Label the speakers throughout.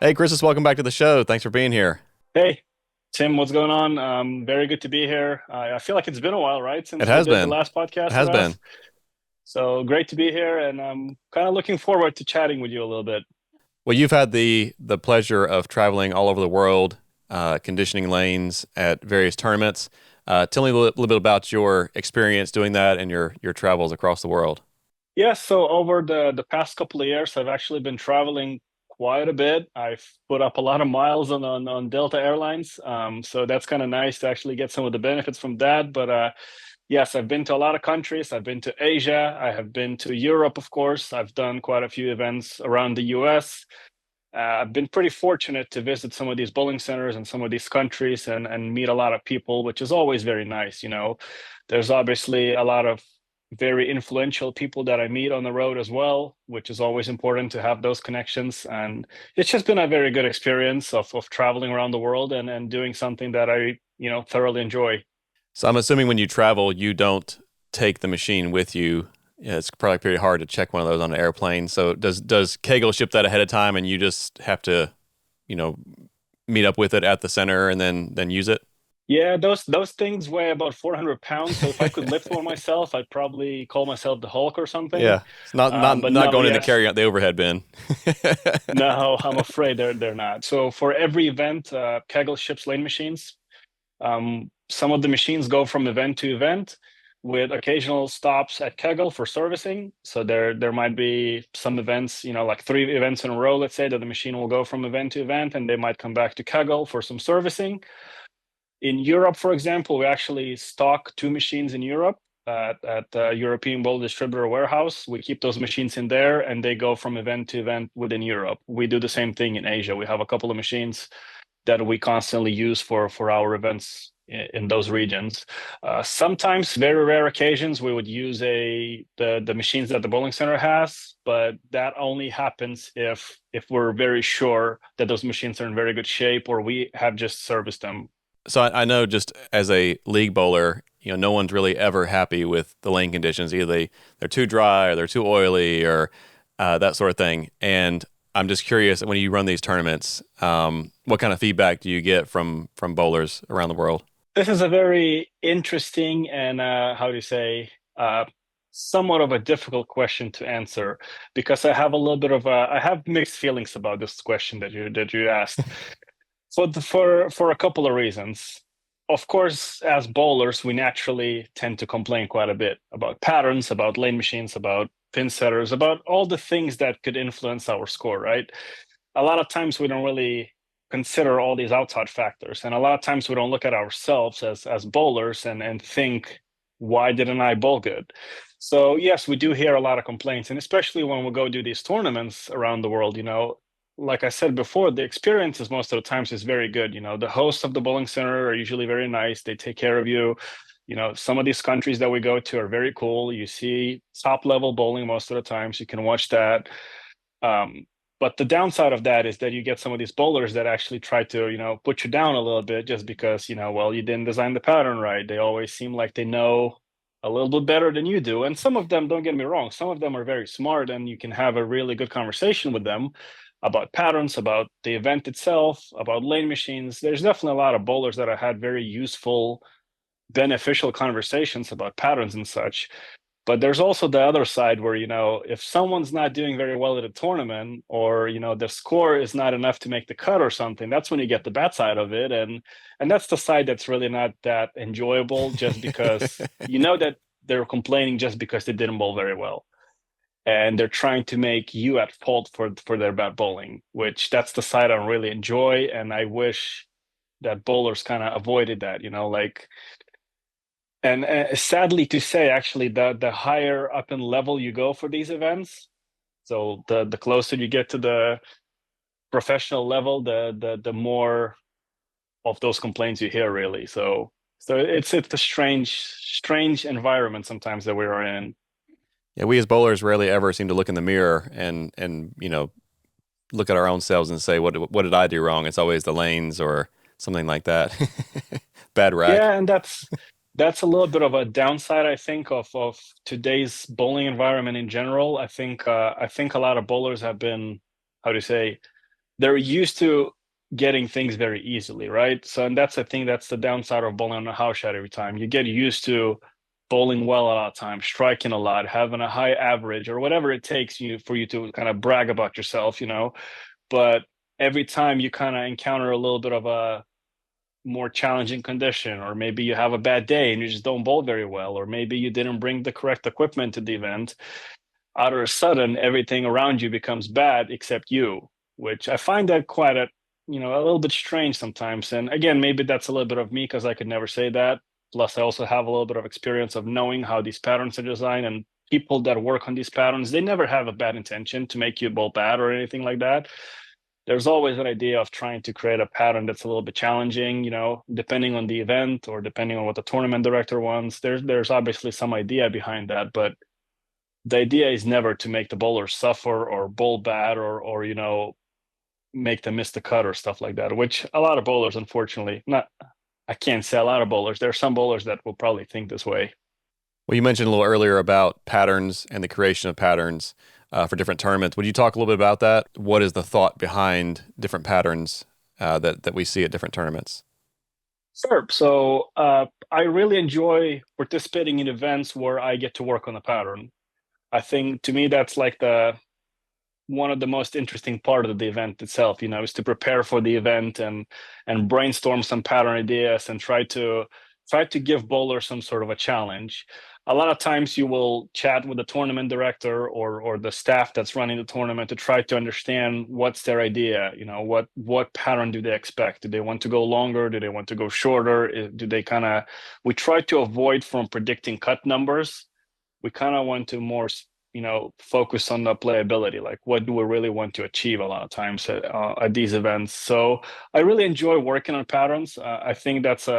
Speaker 1: Hey, Chris, welcome back to the show. Thanks for being here.
Speaker 2: Hey, Tim, what's going on? Very good to be here. I feel like it's been a while, right,
Speaker 1: It
Speaker 2: since we
Speaker 1: has
Speaker 2: did the
Speaker 1: been.
Speaker 2: last
Speaker 1: It
Speaker 2: podcast of
Speaker 1: has been.
Speaker 2: us. So great to be here, and I'm kind of looking forward to chatting with you a little bit.
Speaker 1: Well, you've had the pleasure of traveling all over the world, conditioning lanes at various tournaments. Tell me little bit about your experience doing that and your travels across the world.
Speaker 2: Yeah, so over the past couple of years, I've actually been traveling quite a bit. I've put up a lot of miles on Delta Airlines, so that's kind of nice to actually get some of the benefits from that. But yes, I've been to a lot of countries. I've been to Asia. I have been to Europe, of course. I've done quite a few events around the US. I've been pretty fortunate to visit some of these bowling centers and some of these countries and meet a lot of people, which is always very nice. There's obviously a lot of very influential people that I meet on the road as well, which is always important to have those connections. And it's just been a very good experience of traveling around the world and doing something that I thoroughly enjoy.
Speaker 1: So I'm assuming when you travel, you don't take the machine with you. Yeah, it's probably pretty hard to check one of those on an airplane. So does Kegel ship that ahead of time, and you just have to, you know, meet up with it at the center and then use it?
Speaker 2: Yeah, those things weigh about 400 pounds. So if I could lift one myself, I'd probably call myself the Hulk or something.
Speaker 1: Yeah, it's not not
Speaker 2: But
Speaker 1: not
Speaker 2: no,
Speaker 1: going in the
Speaker 2: yes,
Speaker 1: carry out the overhead bin.
Speaker 2: no, I'm afraid they're not. So for every event, Kegel ships lane machines. Some of the machines go from event to event with occasional stops at Kegel for servicing. So there might be some events, like three events in a row, let's say, that the machine will go from event to event, and they might come back to Kegel for some servicing. In Europe, for example, we actually stock two machines in Europe at the European Bowl Distributor Warehouse. We keep those machines in there, and they go from event to event within Europe. We do the same thing in Asia. We have a couple of machines that we constantly use for our events in those regions. Sometimes, very rare occasions, we would use the machines that the bowling center has, but that only happens if we're very sure that those machines are in very good shape or we have just serviced them.
Speaker 1: So I know just as a league bowler, no one's really ever happy with the lane conditions. Either they're too dry or they're too oily or that sort of thing. And I'm just curious when you run these tournaments, what kind of feedback do you get from bowlers around the world?
Speaker 2: This is a very interesting and how do you say somewhat of a difficult question to answer because I have mixed feelings about this question that you asked. For a couple of reasons. Of course, as bowlers, we naturally tend to complain quite a bit about patterns, about lane machines, about pin setters, about all the things that could influence our score, right? A lot of times we don't really consider all these outside factors, and a lot of times we don't look at ourselves as bowlers and think, why didn't I bowl good? So yes, we do hear a lot of complaints, and especially when we go do these tournaments around the world, like I said before, the experiences most of the times is very good. The hosts of the bowling center are usually very nice. They take care of you. Some of these countries that we go to are very cool. You see top level bowling most of the times. You can watch that. Um, but the downside of that is that you get some of these bowlers that actually try to, put you down a little bit just because, well, you didn't design the pattern right. They always seem like they know a little bit better than you do. And some of them, don't get me wrong, some of them are very smart and you can have a really good conversation with them about patterns, about the event itself, about lane machines. There's definitely a lot of bowlers that I had very useful, beneficial conversations about patterns and such. But there's also the other side where, if someone's not doing very well at a tournament or, the score is not enough to make the cut or something, that's when you get the bad side of it. And that's the side that's really not that enjoyable just because you know that they're complaining just because they didn't bowl very well. And they're trying to make you at fault for their bad bowling, which that's the side I really enjoy. And I wish that bowlers kind of avoided that, like and sadly to say, actually, the higher up in level you go for these events, so the closer you get to the professional level, the more of those complaints you hear, really. So it's a strange environment sometimes that we are in.
Speaker 1: Yeah, we as bowlers rarely ever seem to look in the mirror and look at our own selves and say what did I do wrong? It's always the lanes or something like that. Bad rack.
Speaker 2: Yeah, and that's a little bit of a downside, I think, of today's bowling environment in general. I think a lot of bowlers have been, how do you say, they're used to getting things very easily, right? So, and that's, I think that's the downside of bowling on a house shot every time. You get used to bowling well a lot of times, striking a lot, having a high average or whatever it takes you for you to kind of brag about yourself, But every time you kind of encounter a little bit of a more challenging condition, or maybe you have a bad day and you just don't bowl very well, or maybe you didn't bring the correct equipment to the event, out of a sudden everything around you becomes bad except you, which I find that quite a little bit strange sometimes. And again, maybe that's a little bit of me because I could never say that. Plus I also have a little bit of experience of knowing how these patterns are designed, and people that work on these patterns, they never have a bad intention to make you bowl bad or anything like that. There's always an idea of trying to create a pattern that's a little bit challenging, depending on the event or depending on what the tournament director wants. There's obviously some idea behind that, but the idea is never to make the bowler suffer or bowl bad or make them miss the cut or stuff like that, which a lot of bowlers, unfortunately, not I can't say a lot of bowlers. There are some bowlers that will probably think this way.
Speaker 1: Well, you mentioned a little earlier about patterns and the creation of patterns for different tournaments. Would you talk a little bit about that? What is the thought behind different patterns that we see at different tournaments?
Speaker 2: Sure. So I really enjoy participating in events where I get to work on a pattern. I think to me that's like the one of the most interesting part of the event itself, is to prepare for the event and brainstorm some pattern ideas and try to give bowlers some sort of a challenge. A lot of times you will chat with the tournament director or the staff that's running the tournament to try to understand what's their idea, what pattern do they expect? Do they want to go longer? Do they want to go shorter? Do they we try to avoid from predicting cut numbers. We kind of want to more focus on the playability, like what do we really want to achieve a lot of times at these events. So I really enjoy working on patterns. I think that's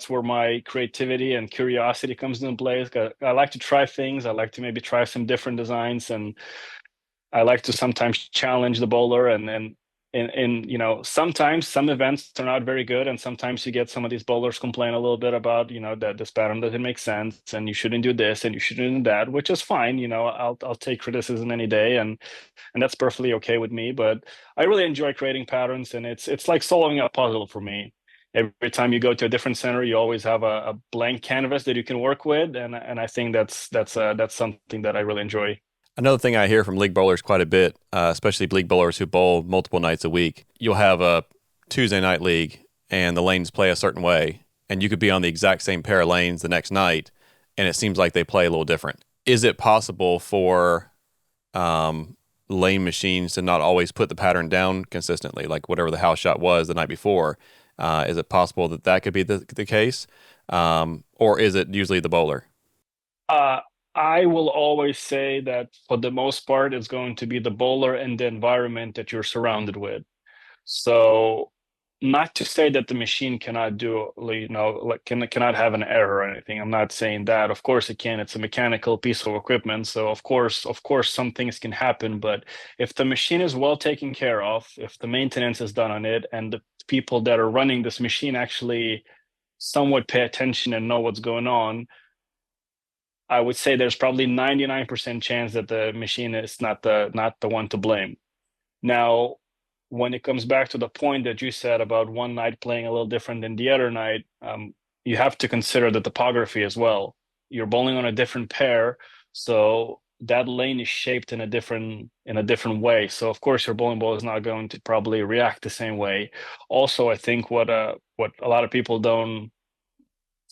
Speaker 2: where my creativity and curiosity comes into play. I like to try things. I like to maybe try some different designs, and I like to sometimes challenge the bowler, and then sometimes some events turn out very good, and sometimes you get some of these bowlers complain a little bit about that this pattern doesn't make sense and you shouldn't do this and you shouldn't do that, which is fine. I'll take criticism any day, and that's perfectly okay with me. But I really enjoy creating patterns, and it's like solving a puzzle for me. Every time you go to a different center, you always have a blank canvas that you can work with, and I think that's something that I really enjoy.
Speaker 1: Another thing I hear from league bowlers quite a bit, especially league bowlers who bowl multiple nights a week, you'll have a Tuesday night league and the lanes play a certain way, and you could be on the exact same pair of lanes the next night, and it seems like they play a little different. Is it possible for lane machines to not always put the pattern down consistently, like whatever the house shot was the night before? Is it possible that that could be the case, or is it usually the bowler?
Speaker 2: Uh, I will always say that for the most part, it's going to be the bowler and the environment that you're surrounded with. So, not to say that the machine cannot do, like cannot have an error or anything. I'm not saying that. Of course it can. It's a mechanical piece of equipment. So of course, some things can happen. But if the machine is well taken care of, if the maintenance is done on it, and the people that are running this machine actually somewhat pay attention and know what's going on, I would say there's probably 99% chance that the machine is not the one to blame. Now, when it comes back to the point that you said about one night playing a little different than the other night, you have to consider the topography as well. You're bowling on a different pair, so that lane is shaped in a different way. So of course your bowling ball is not going to probably react the same way. Also, I think what a lot of people don't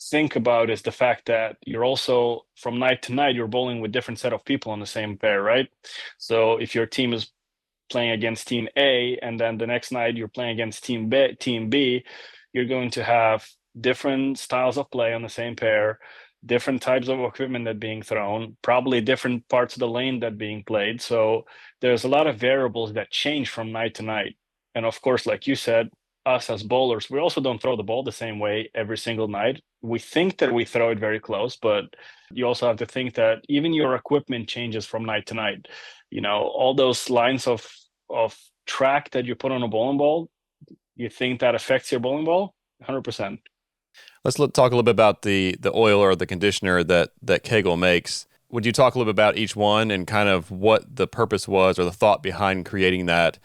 Speaker 2: think about is the fact that you're also from night to night you're bowling with different set of people on the same pair, right? So if your team is playing against team A and then the next night you're playing against team B, you're going to have different styles of play on the same pair, different types of equipment that being thrown, probably different parts of the lane that being played. So there's a lot of variables that change from night to night. And of course, like you said, us as bowlers, we also don't throw the ball the same way every single night. We think that we throw it very close, but you also have to think that even your equipment changes from night to night. All those lines of track that you put on a bowling ball, you think that affects your bowling ball? 100%.
Speaker 1: Let's talk a little bit about the oil or the conditioner that Kegel makes. Would you talk a little bit about each one and kind of what the purpose was or the thought behind creating that?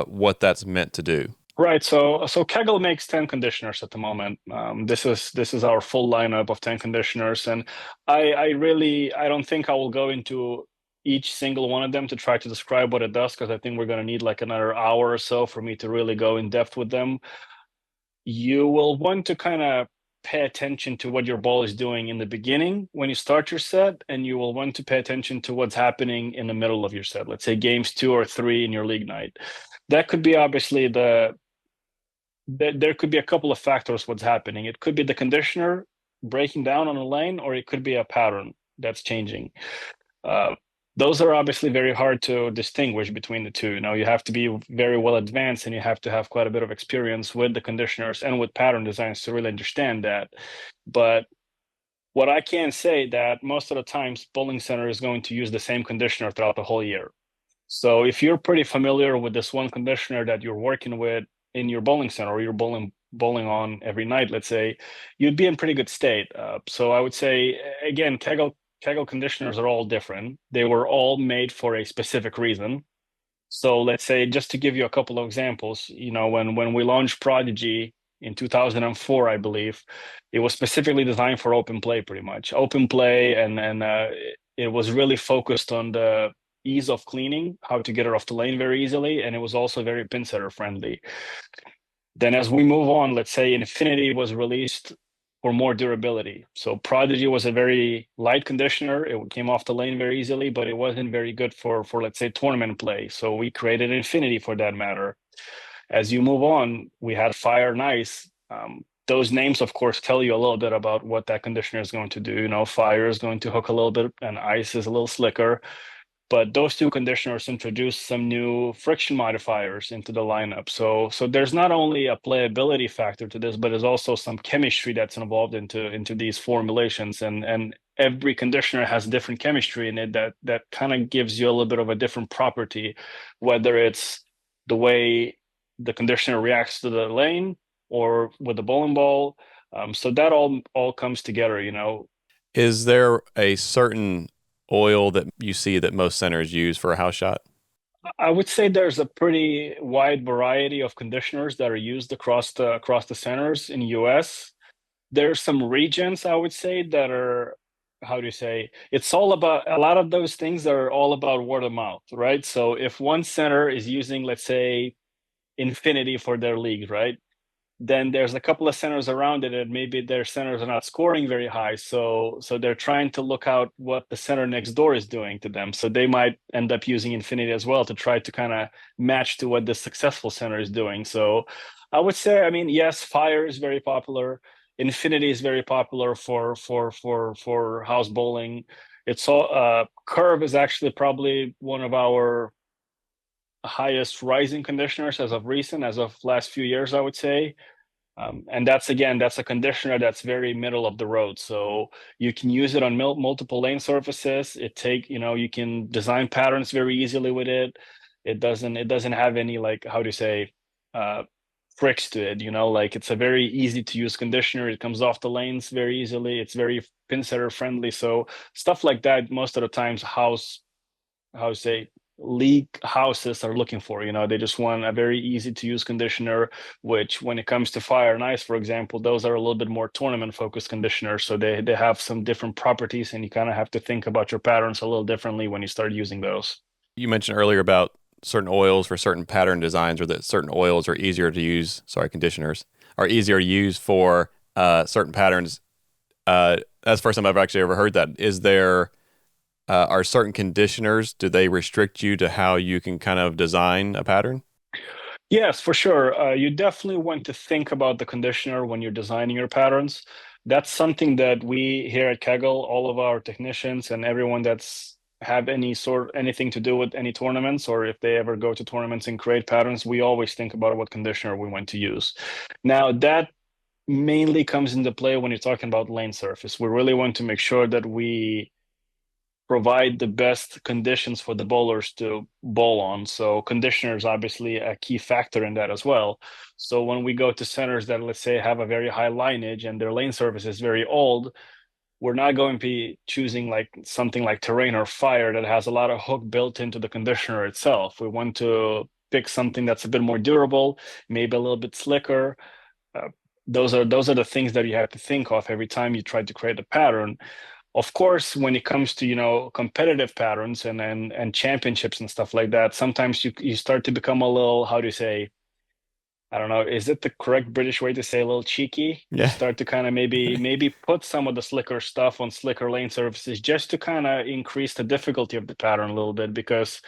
Speaker 1: what that's meant to do.
Speaker 2: Right. So Kegel makes 10 conditioners at the moment. This is our full lineup of 10 conditioners, and I don't think I will go into each single one of them to try to describe what it does, because I think we're going to need like another hour or so for me to really go in depth with them. You will want to kind of pay attention to what your ball is doing in the beginning when you start your set, and you will want to pay attention to what's happening in the middle of your set. Let's say games 2 or 3 in your league night. That could be obviously there could be a couple of factors what's happening. It could be the conditioner breaking down on a lane, or it could be a pattern that's changing. Uh, those are obviously very hard to distinguish between the two. You know, you have to be very well advanced, and you have to have quite a bit of experience with the conditioners and with pattern designs to really understand that. But what I can say that most of the times, bowling center is going to use the same conditioner throughout the whole year. So if you're pretty familiar with this one conditioner that you're working with in your bowling center, or you're bowling on every night, let's say, you'd be in pretty good state. So I would say, again, Kegel conditioners are all different. They were all made for a specific reason. So let's say, just to give you a couple of examples, you know, when we launched Prodigy in 2004, I believe, it was specifically designed for open play, pretty much open play, and it was really focused on the ease of cleaning, how to get it off the lane very easily, and it was also very pin setter friendly. Then as we move on, let's say Infinity was released for more durability. So Prodigy was a very light conditioner. It came off the lane very easily, but it wasn't very good for let's say tournament play. So we created Infinity for that matter. As you move on, we had Fire and Ice. Those names, of course, tell you a little bit about what that conditioner is going to do. You know, Fire is going to hook a little bit, and Ice is a little slicker. But those two conditioners introduced some new friction modifiers into the lineup. So there's not only a playability factor to this, but there's also some chemistry that's involved into these formulations. And every conditioner has different chemistry in it that kind of gives you a little bit of a different property, whether it's the way the conditioner reacts to the lane or with the bowling ball. So that all comes together, you know.
Speaker 1: Is there a certain oil that you see that most centers use for a house shot?
Speaker 2: I would say there's a pretty wide variety of conditioners that are used across the centers in US. There's some regions, I would say, that are, how do you say, it's all about, a lot of those things are all about word of mouth, right? So if one center is using, let's say, Infinity for their league, right? Then there's a couple of centers around it, and maybe their centers are not scoring very high. So they're trying to look out what the center next door is doing to them. So they might end up using Infinity as well to try to kind of match to what the successful center is doing. So I would say, I mean, yes, Fire is very popular. Infinity is very popular for house bowling. It's all Curve is actually probably one of our highest rising conditioners as of recent, as of last few years, I would say. And that's a conditioner that's very middle of the road. So you can use it on multiple lane surfaces. You can design patterns very easily with it. It doesn't have any, like, how do you say, uh, tricks to it. You know, like, it's a very easy to use conditioner. It comes off the lanes very easily. It's very pin setter friendly. So stuff like that, most of the times, how to say, league houses are looking for. You know, they just want a very easy to use conditioner, which, when it comes to Fire and Ice, for example, those are a little bit more tournament focused conditioners. So they have some different properties, and you kind of have to think about your patterns a little differently when you start using those.
Speaker 1: You mentioned earlier about certain oils for certain pattern designs, or that certain oils are easier to use, sorry, conditioners are easier to use for certain patterns. That's the first time I've actually ever heard that. Is there are certain conditioners, do they restrict you to how you can kind of design a pattern?
Speaker 2: Yes, for sure. You definitely want to think about the conditioner when you're designing your patterns. That's something that we here at Kegel, all of our technicians and everyone that's have anything to do with any tournaments, or if they ever go to tournaments and create patterns, we always think about what conditioner we want to use. Now, that mainly comes into play when you're talking about lane surface. We really want to make sure that we provide the best conditions for the bowlers to bowl on. So conditioner is obviously a key factor in that as well. So when we go to centers that, let's say, have a very high lineage and their lane surface is very old, we're not going to be choosing like something like Terrain or Fire that has a lot of hook built into the conditioner itself. We want to pick something that's a bit more durable, maybe a little bit slicker. Uh, those are the things that you have to think of every time you try to create a pattern. Of course, when it comes to competitive patterns and championships and stuff like that, sometimes you start to become a little, how do you say, I don't know, is it the correct British way to say a little cheeky? You
Speaker 1: Yeah.
Speaker 2: start to kind of maybe put some of the slicker stuff on slicker lane surfaces just to kind of increase the difficulty of the pattern a little bit, because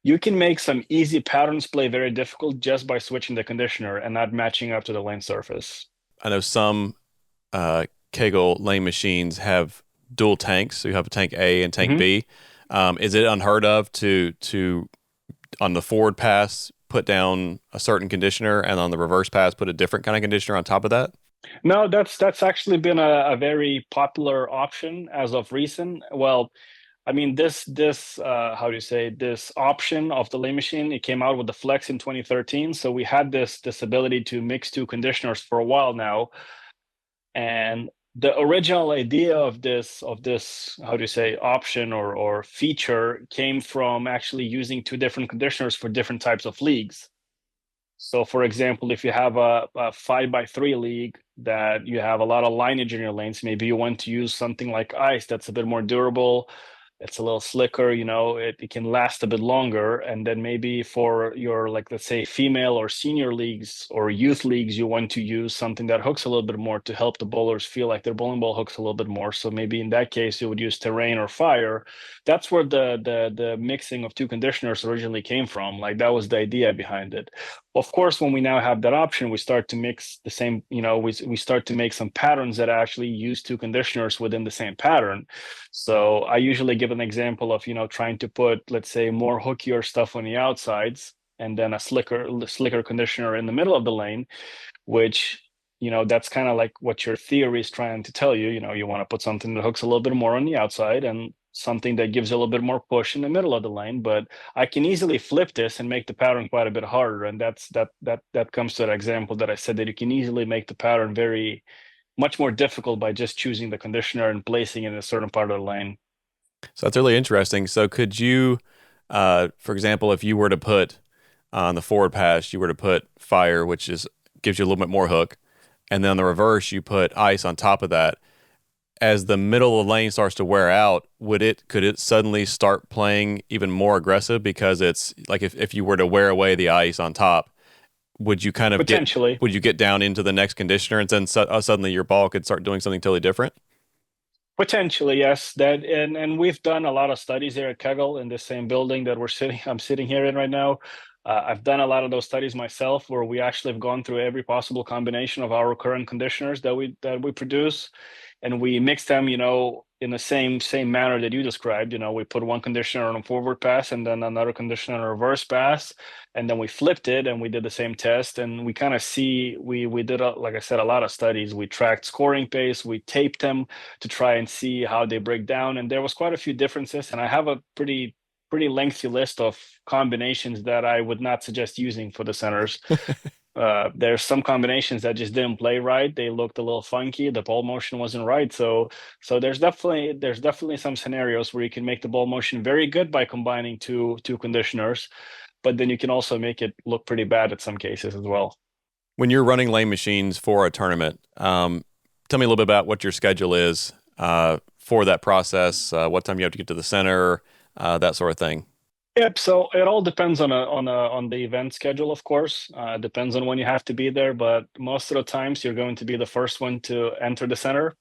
Speaker 2: you can make some easy patterns play very difficult just by switching the conditioner and not matching up to the lane surface.
Speaker 1: I know some Kegel lane machines have dual tanks. So you have a tank A and tank
Speaker 2: Mhm.
Speaker 1: B. Is it unheard of to on the forward pass put down a certain conditioner and on the reverse pass put a different kind of conditioner on top of that?
Speaker 2: No, that's actually been a very popular option as of recent. Well, I mean, this how do you say, this option of the lane machine, it came out with the Flex in 2013. So we had this ability to mix two conditioners for a while now. And the original idea of this how do you say, option or feature came from actually using two different conditioners for different types of leagues. So, for example, if you have a 5x3 league that you have a lot of lineage in your lanes, maybe you want to use something like ice that's a bit more durable. It's a little slicker, it can last a bit longer. And then maybe for your, like, let's say, female or senior leagues or youth leagues, you want to use something that hooks a little bit more to help the bowlers feel like their bowling ball hooks a little bit more. So maybe in that case, you would use terrain or fire. That's where the mixing of two conditioners originally came from. Like, that was the idea behind it. Of course, when we now have that option, we start to mix the same, we start to make some patterns that actually use two conditioners within the same pattern. So I usually give an example of, trying to put, let's say, more hookier stuff on the outsides and then a slicker conditioner in the middle of the lane, which, that's kind of like what your theory is trying to tell you. You want to put something that hooks a little bit more on the outside and something that gives you a little bit more push in the middle of the lane. But I can easily flip this and make the pattern quite a bit harder. And that comes to that example that I said, that you can easily make the pattern very much more difficult by just choosing the conditioner and placing it in a certain part of the lane.
Speaker 1: So that's really interesting. So could you, for example, if you were to put on the forward pass, you were to put fire, which is gives you a little bit more hook, and then on the reverse, you put ice on top of that. As the middle of the lane starts to wear out, could it suddenly start playing even more aggressive? Because it's like if you were to wear away the ice on top, would you kind of
Speaker 2: Potentially.
Speaker 1: get down into the next conditioner and then suddenly your ball could start doing something totally different?
Speaker 2: Potentially, yes. That and we've done a lot of studies here at Kegel in the same building that I'm sitting here in right now. I've done a lot of those studies myself, where we actually have gone through every possible combination of our current conditioners that we produce, and we mix them, in the same manner that you described. We put one conditioner on a forward pass and then another conditioner on a reverse pass, and then we flipped it and we did the same test, and we kind of see we did, like I said, a lot of studies. We tracked scoring pace, we taped them to try and see how they break down, and there was quite a few differences. And I have a pretty lengthy list of combinations that I would not suggest using for the centers. There's some combinations that just didn't play right. They looked a little funky. The ball motion wasn't right. So there's definitely some scenarios where you can make the ball motion very good by combining two conditioners, but then you can also make it look pretty bad at some cases as well.
Speaker 1: When you're running lane machines for a tournament, tell me a little bit about what your schedule is for that process. What time you have to get to the center, that sort of thing.
Speaker 2: Yep. So it all depends on the event schedule, of course. Depends on when you have to be there, but most of the times you're going to be the first one to enter the center.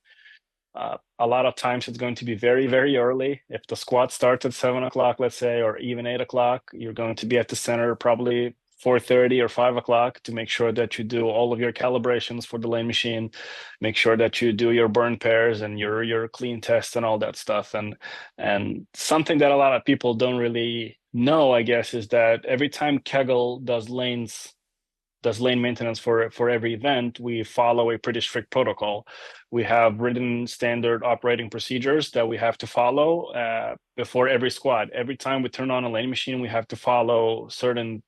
Speaker 2: A lot of times it's going to be very, very early. If the squat starts at 7 o'clock, let's say, or even 8 o'clock, you're going to be at the center probably 4:30 or 5 o'clock to make sure that you do all of your calibrations for the lane machine, make sure that you do your burn pairs and your clean test and all that stuff. And something that a lot of people don't really know, I guess, is that every time Kegel does lane maintenance for every event, we follow a pretty strict protocol. We have written standard operating procedures that we have to follow before every squad. Every time we turn on a lane machine, we have to follow certain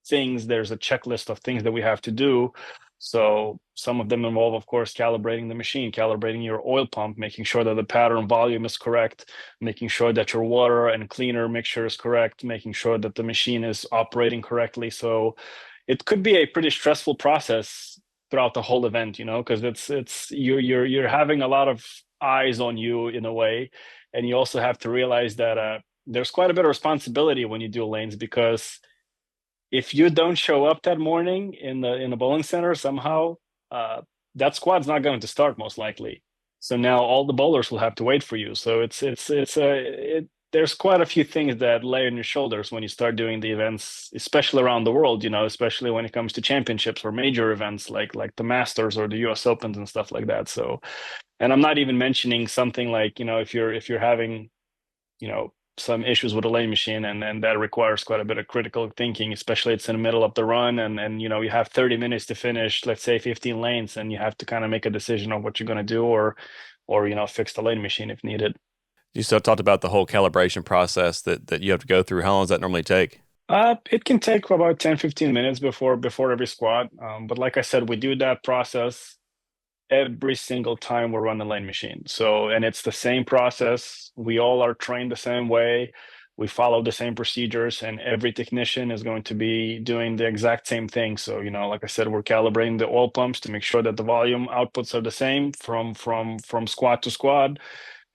Speaker 2: things. There's a checklist of things that we have to do. So some of them involve, of course, calibrating the machine, calibrating your oil pump, making sure that the pattern volume is correct, making sure that your water and cleaner mixture is correct, making sure that the machine is operating correctly. So it could be a pretty stressful process throughout the whole event, because it's you're having a lot of eyes on you in a way, and you also have to realize that there's quite a bit of responsibility when you do lanes, because if you don't show up that morning in the bowling center somehow, uh, that squad's not going to start most likely. So now all the bowlers will have to wait for you. So there's quite a few things that lay on your shoulders when you start doing the events, especially around the world. Especially when it comes to championships or major events like the Masters or the U.S. Opens and stuff like that. So, and I'm not even mentioning something like if you're having some issues with the lane machine, and that requires quite a bit of critical thinking, especially it's in the middle of the run, and you have 30 minutes to finish, let's say 15 lanes, and you have to kind of make a decision on what you're going to do, or fix the lane machine if needed.
Speaker 1: You still talked about the whole calibration process that you have to go through. How long does that normally take?
Speaker 2: It can take about 10-15 minutes before every squad, but like I said, we do that process every single time we run the lane machine. So, and it's the same process. We all are trained the same way. We follow the same procedures, and every technician is going to be doing the exact same thing. So, like I said, we're calibrating the oil pumps to make sure that the volume outputs are the same from squad to squad,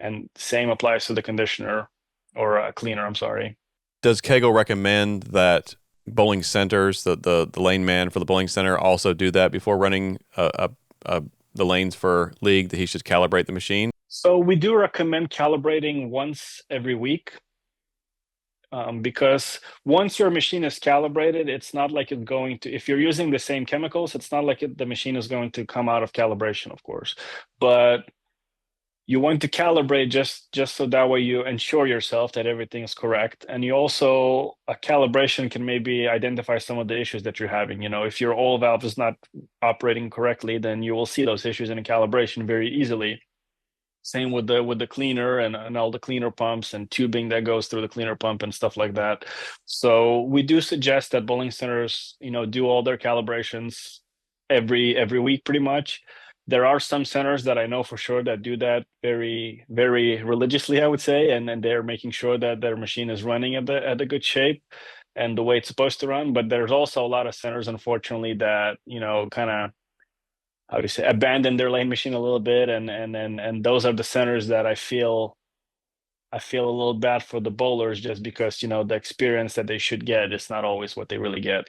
Speaker 2: and same applies to the conditioner or cleaner. I'm sorry.
Speaker 1: Does Kegel recommend that bowling centers, the lane man for the bowling center, also do that before running the lanes for league, that he should calibrate the machine?
Speaker 2: So we do recommend calibrating once every week, because once your machine is calibrated, it's not like it's going to, if you're using the same chemicals, it's not like the machine is going to come out of calibration, of course. But you want to calibrate just so that way you ensure yourself that everything is correct. And you also, a calibration can maybe identify some of the issues that you're having. If your oil valve is not operating correctly, then you will see those issues in a calibration very easily. Same with the cleaner and all the cleaner pumps and tubing that goes through the cleaner pump and stuff like that. So we do suggest that bowling centers, do all their calibrations every week pretty much. There are some centers that I know for sure that do that very, very religiously, I would say, and they're making sure that their machine is running at a good shape and the way it's supposed to run. But there's also a lot of centers, unfortunately, that kind of, how do you say, abandon their lane machine a little bit, and those are the centers that I feel a little bad for the bowlers, just because the experience that they should get is not always what they really get.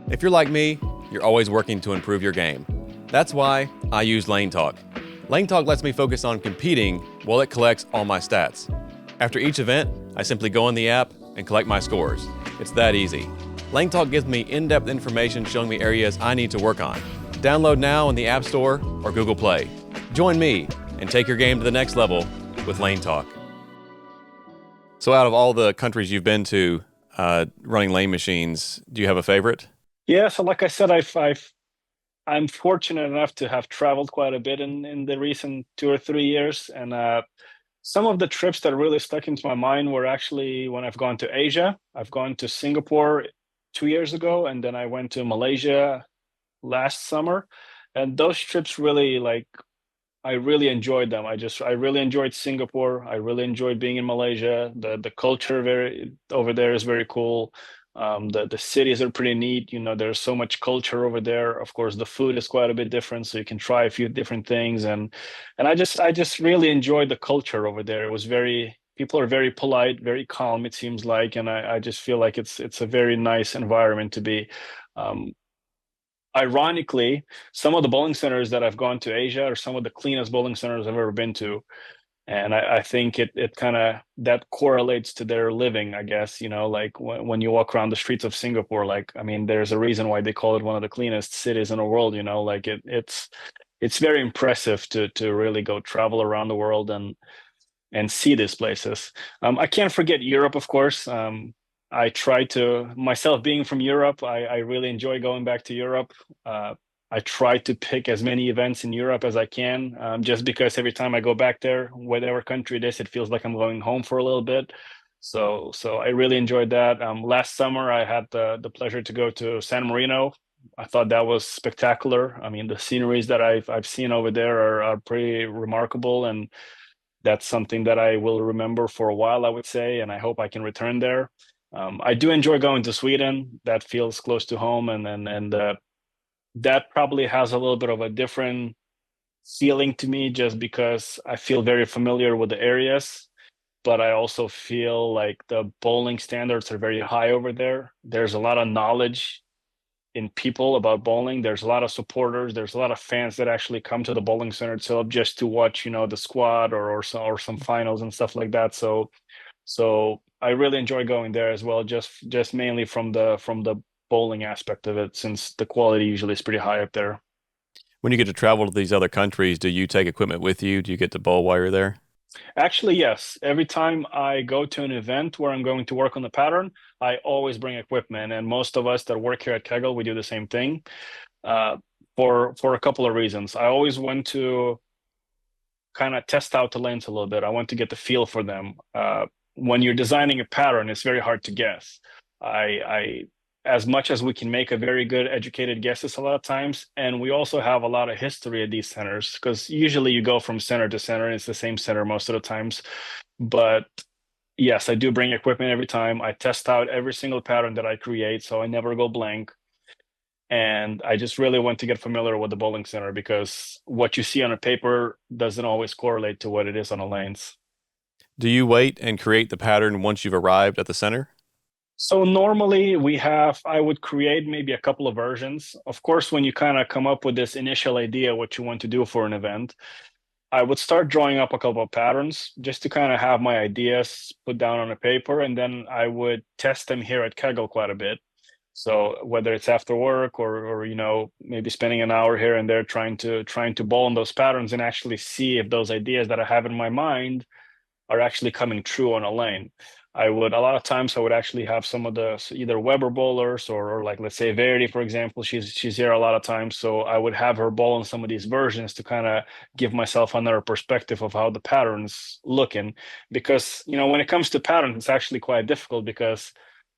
Speaker 1: If you're like me, you're always working to improve your game. That's why I use Lane Talk. Lane Talk lets me focus on competing while it collects all my stats. After each event, I simply go in the app and collect my scores. It's that easy. Lane Talk gives me in-depth information showing me areas I need to work on. Download now in the App Store or Google Play. Join me and take your game to the next level with Lane Talk. So out of all the countries you've been to running lane machines, do you have a favorite?
Speaker 2: Yeah, so like I said, I'm fortunate enough to have traveled quite a bit in the recent 2 or 3 years, and some of the trips that really stuck into my mind were actually when I've gone to Asia. I've gone to Singapore 2 years ago, and then I went to Malaysia last summer, and those trips really, like, I really enjoyed them. I really enjoyed Singapore. I really enjoyed being in Malaysia. The culture very over there is very cool. The cities are pretty neat. There's so much culture over there. Of course, the food is quite a bit different, so you can try a few different things. And I just really enjoyed the culture over there. It was very People are very polite, very calm, it seems like, and I just feel like it's a very nice environment to be. Um, Ironically, some of the bowling centers that I've gone to Asia are some of the cleanest bowling centers I've ever been to. And I think it kind of that correlates to their living, I guess, like when you walk around the streets of Singapore, like, I mean, there's a reason why they call it one of the cleanest cities in the world, like it's very impressive to really go travel around the world and see these places. I can't forget Europe, of course. I try to, myself being from Europe, I really enjoy going back to Europe. Uh, I try to pick as many events in Europe as I can, just because every time I go back there, whatever country it is, it feels like I'm going home for a little bit. So I really enjoyed that. Last summer, I had the pleasure to go to San Marino. I thought that was spectacular. I mean, the sceneries that I've seen over there are pretty remarkable, and that's something that I will remember for a while, I would say, and I hope I can return there. I do enjoy going to Sweden. That feels close to home, and that probably has a little bit of a different feeling to me, just because I feel very familiar with the areas. But I also feel like the bowling standards are very high over there. There's a lot of knowledge in people about bowling. There's a lot of supporters. There's a lot of fans that actually come to the bowling center itself just to watch, the squad or some finals and stuff like that. So I really enjoy going there as well, just mainly from the bowling aspect of it, since the quality usually is pretty high up there.
Speaker 1: When you get to travel to these other countries, do you take equipment with you? Do you get to bowl while you're there?
Speaker 2: Actually, yes. Every time I go to an event where I'm going to work on the pattern, I always bring equipment, and most of us that work here at Kegel, we do the same thing. Uh, for a couple of reasons. I always want to kind of test out the lanes a little bit. I want to get the feel for them. When you're designing a pattern, it's very hard to guess. I as much as we can make a very good educated guesses a lot of times, and we also have a lot of history at these centers, because usually you go from center to center and it's the same center most of the times. But yes, I do bring equipment every time. I test out every single pattern that I create, so I never go blank. And I just really want to get familiar with the bowling center, because what you see on a paper doesn't always correlate to what it is on the lanes.
Speaker 1: Do you wait and create the pattern once you've arrived at the center?
Speaker 2: So normally I would create maybe a couple of versions. Of course, when you kind of come up with this initial idea, what you want to do for an event, I would start drawing up a couple of patterns just to kind of have my ideas put down on a paper, and then I would test them here at Kegel quite a bit. So whether it's after work or maybe spending an hour here and there trying to bowl on those patterns and actually see if those ideas that I have in my mind are actually coming true on a lane. A lot of times I would actually have some of the either Weber bowlers or like, let's say, Verity, for example. She's here a lot of times, so I would have her bowl on some of these versions to kind of give myself another perspective of how the patterns looking. Because when it comes to patterns, it's actually quite difficult, because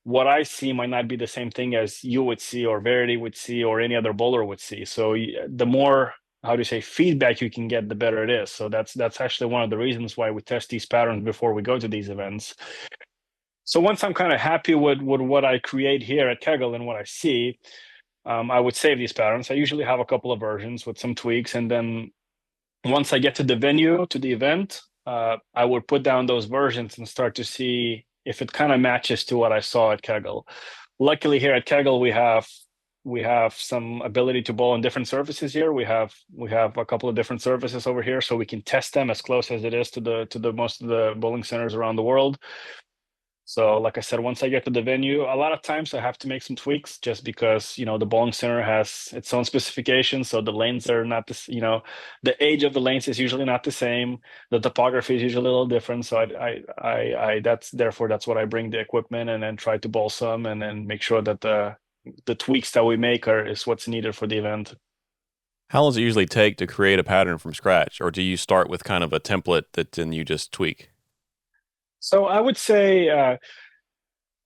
Speaker 2: what I see might not be the same thing as you would see or Verity would see or any other bowler would see. So the more, how do you say, feedback you can get, the better it is. So that's actually one of the reasons why we test these patterns before we go to these events. So once I'm kind of happy with what I create here at Kegel and what I see, I would save these patterns. I usually have a couple of versions with some tweaks, and then once I get to the venue, to the event, I would put down those versions and start to see if it kind of matches to what I saw at Kegel. Luckily, here at Kegel, we have some ability to bowl on different surfaces here. We have a couple of different surfaces over here, so we can test them as close as it is to the most of the bowling centers around the world. So, like I said, once I get to the venue, a lot of times I have to make some tweaks, just because the bowling center has its own specifications. So the lanes are not the age of the lanes is usually not the same. The topography is usually a little different. So that's what I bring the equipment, and then try to bowl some, and then make sure that the tweaks that we make is what's needed for the event.
Speaker 1: How long does it usually take to create a pattern from scratch, or do you start with kind of a template that then you just tweak?
Speaker 2: So I would say a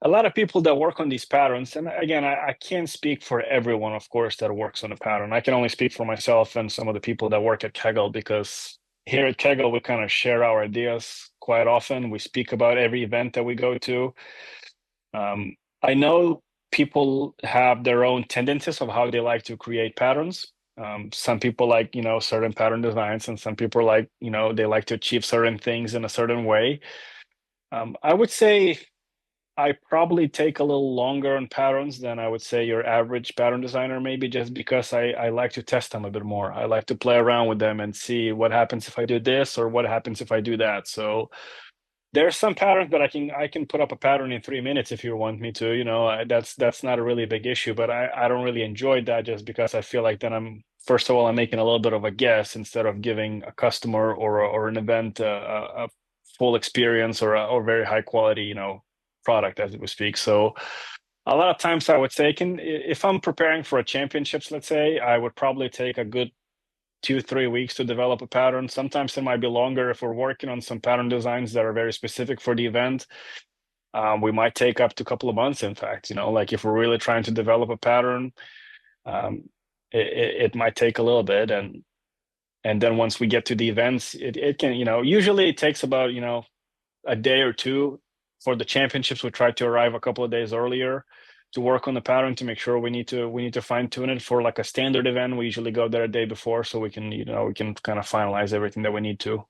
Speaker 2: lot of people that work on these patterns, and again, I can't speak for everyone, of course, that works on a pattern. I can only speak for myself and some of the people that work at Kegel, because here at Kegel, we kind of share our ideas quite often. We speak about every event that we go to. I know people have their own tendencies of how they like to create patterns. Some people like, certain pattern designs, and some people like, they like to achieve certain things in a certain way. I would say I probably take a little longer on patterns than I would say your average pattern designer, maybe just because I like to test them a bit more. I like to play around with them and see what happens if I do this or what happens if I do that. So there's some patterns that I can put up a pattern in 3 minutes if you want me to. That's not a really big issue, but I don't really enjoy that, just because I feel like then I'm first of all I'm making a little bit of a guess instead of giving a customer or an event a full experience or very high quality product, as we speak. So a lot of times I would say, if I'm preparing for a championships, let's say, I would probably take a good 2-3 weeks to develop a pattern. Sometimes it might be longer if we're working on some pattern designs that are very specific for the event. We might take up to a couple of months, in fact. Like if we're really trying to develop a pattern, Um, it might take a little bit, and then once we get to the events, it can, usually it takes about, a day or two. For the championships, we try to arrive a couple of days earlier to work on the pattern to make sure we need to fine tune it. For like a standard event, we usually go there a day before so we can kind of finalize everything that we need to.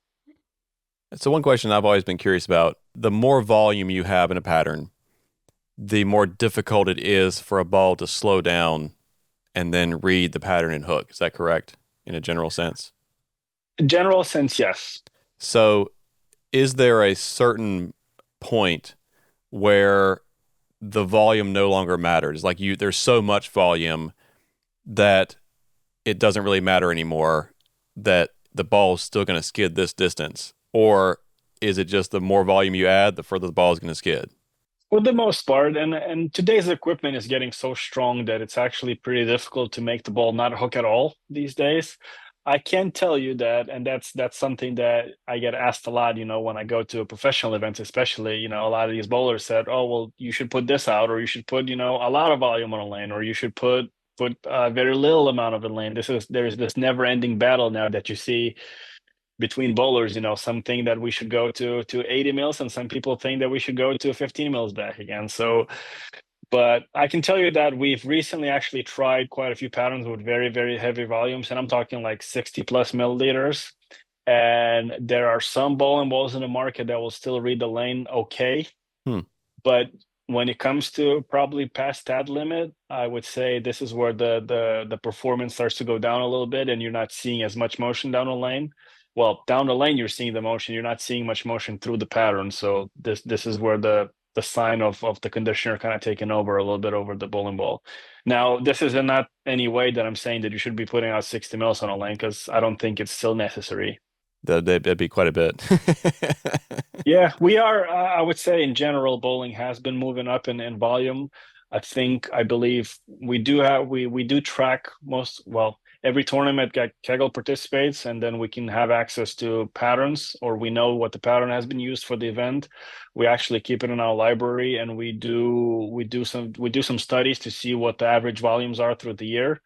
Speaker 1: So one question I've always been curious about, the more volume you have in a pattern, the more difficult it is for a ball to slow down and then read the pattern and hook. Is that correct in a general sense?
Speaker 2: General sense, yes.
Speaker 1: So is there a certain point where the volume no longer matters? Like there's so much volume that it doesn't really matter anymore, that the ball is still going to skid this distance? Or is it just the more volume you add, the further the ball is going to skid?
Speaker 2: For the most part, and today's equipment is getting so strong that it's actually pretty difficult to make the ball not hook at all these days. I can tell you that, and that's something that I get asked a lot, when I go to professional events, especially, a lot of these bowlers said, "Oh, well, you should put this out, or you should put, a lot of volume on a lane, or you should put a very little amount of a lane." There's this never-ending battle now that you see between bowlers. Some think that we should go to 80 mils, and some people think that we should go to 15 mils back again. So, but I can tell you that we've recently actually tried quite a few patterns with very, very heavy volumes, and I'm talking like 60 plus milliliters. And there are some bowling balls in the market that will still read the lane okay.
Speaker 1: Hmm.
Speaker 2: But when it comes to probably past that limit, I would say this is where the performance starts to go down a little bit, and you're not seeing as much motion down the lane. Well, down the lane you're seeing the motion. You're not seeing much motion through the pattern. So this is where the sign of the conditioner kind of taking over a little bit over the bowling ball. Now, this is in not any way that I'm saying that you should be putting out 60 mils on a lane, because I don't think it's still necessary.
Speaker 1: That'd be quite a bit.
Speaker 2: Yeah, we are. I would say in general, bowling has been moving up in volume. I believe we do track most, well, every tournament that Kegel participates, and then we can have access to patterns, or we know what the pattern has been used for the event. We actually keep it in our library, and we do some studies to see what the average volumes are through the year.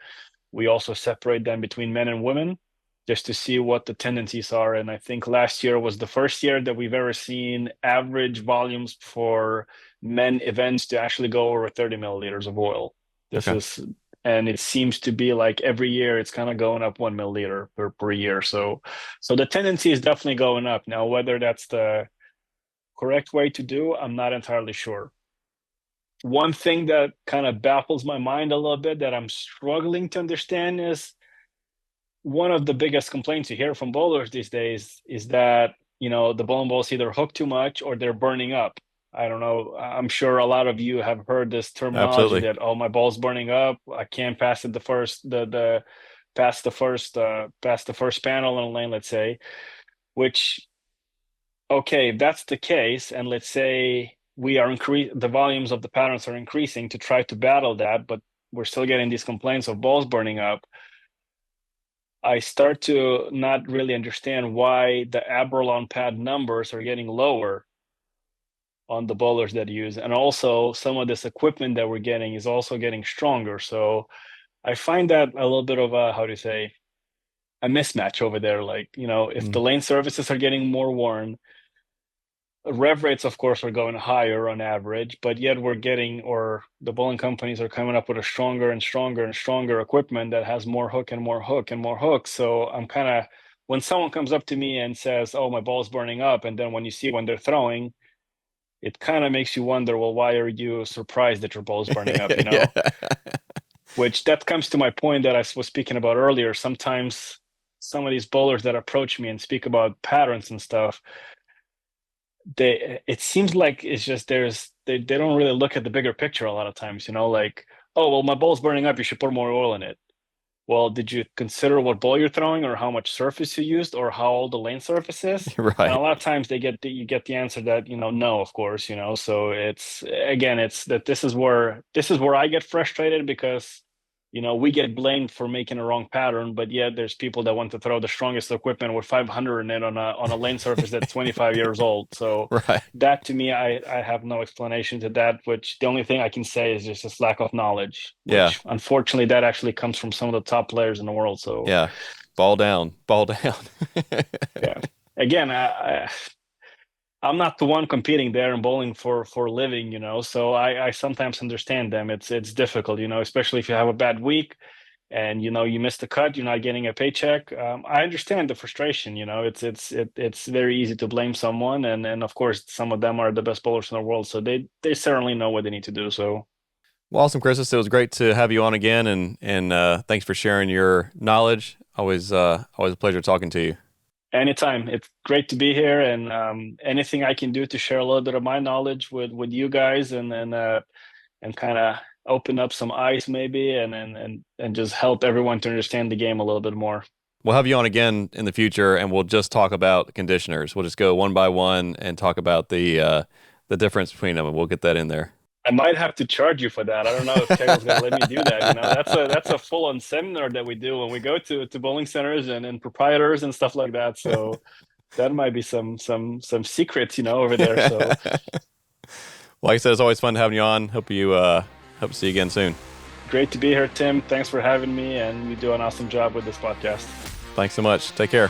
Speaker 2: We also separate them between men and women just to see what the tendencies are. And I think last year was the first year that we've ever seen average volumes for men events to actually go over 30 milliliters of oil. This
Speaker 1: Okay.
Speaker 2: is, and it seems to be like every year it's kind of going up 1 milliliter per year. So the tendency is definitely going up. Now, whether that's the correct way to do, I'm not entirely sure. One thing that kind of baffles my mind a little bit that I'm struggling to understand is, one of the biggest complaints you hear from bowlers these days is that, the bowling balls either hook too much or they're burning up. I don't know. I'm sure a lot of you have heard this terminology
Speaker 1: Absolutely.
Speaker 2: that, oh, my ball's burning up. I can't pass it past the first panel in a lane, let's say. Which, okay, if that's the case, and let's say the volumes of the patterns are increasing to try to battle that, but we're still getting these complaints of balls burning up. I start to not really understand why the Aberlon pad numbers are getting lower on the bowlers that use. And also, some of this equipment that we're getting is also getting stronger. So I find that a little bit of a, how do you say, a mismatch over there. Like, if
Speaker 1: Mm.
Speaker 2: the lane surfaces are getting more worn, rev rates, of course, are going higher on average, but yet or the bowling companies are coming up with a stronger and stronger and stronger equipment that has more hook and more hook and more hook. So I'm kind of, when someone comes up to me and says, "Oh, my ball's burning up," and then when you see when they're throwing, it kind of makes you wonder, well, why are you surprised that your ball's burning up?
Speaker 1: Yeah.
Speaker 2: Which that comes to my point that I was speaking about earlier. Sometimes some of these bowlers that approach me and speak about patterns and stuff, it seems like it's just they don't really look at the bigger picture a lot of times, like, "Oh, well, my ball's burning up, you should put more oil in it." Well, did you consider what ball you're throwing, or how much surface you used, or how old the lane surface is? And a
Speaker 1: Right.
Speaker 2: lot of times you get the answer that, no, of course. So it's, again, it's that this is where I get frustrated, because we get blamed for making a wrong pattern, but yet there's people that want to throw the strongest equipment with 500 in it on a lane surface that's 25 years old. So
Speaker 1: Right.
Speaker 2: that to me, I have no explanation to that, which the only thing I can say is just this lack of knowledge,
Speaker 1: Yeah.
Speaker 2: which unfortunately that actually comes from some of the top players in the world. So
Speaker 1: Yeah. Ball down. Ball down.
Speaker 2: yeah, again, I'm not the one competing there and bowling for a living, so I sometimes understand them. It's difficult, especially if you have a bad week and you miss the cut, you're not getting a paycheck. I understand the frustration. It's very easy to blame someone, and of course some of them are the best bowlers in the world, so they certainly know what they need to do. So
Speaker 1: Well, awesome, Chris. It was great to have you on again, and thanks for sharing your knowledge. Always a pleasure talking to you.
Speaker 2: anytime, it's great to be here, and anything I can do to share a little bit of my knowledge with you guys, and kind of open up some eyes maybe, and just help everyone to understand the game a little bit more.
Speaker 1: We'll have you on again in the future, and we'll just talk about conditioners. We'll just go one by one and talk about the difference between them, and we'll get that in there.
Speaker 2: I might have to charge you for that. I don't know if Kegel's going to let me do that. That's a full-on seminar that we do when we go to bowling centers and proprietors and stuff like that. So that might be some secrets, over there. So
Speaker 1: Like I said, it's always fun having you on. Hope to see you again soon.
Speaker 2: great to be here, Tim. Thanks for having me, and you do an awesome job with this podcast.
Speaker 1: Thanks so much. Take care.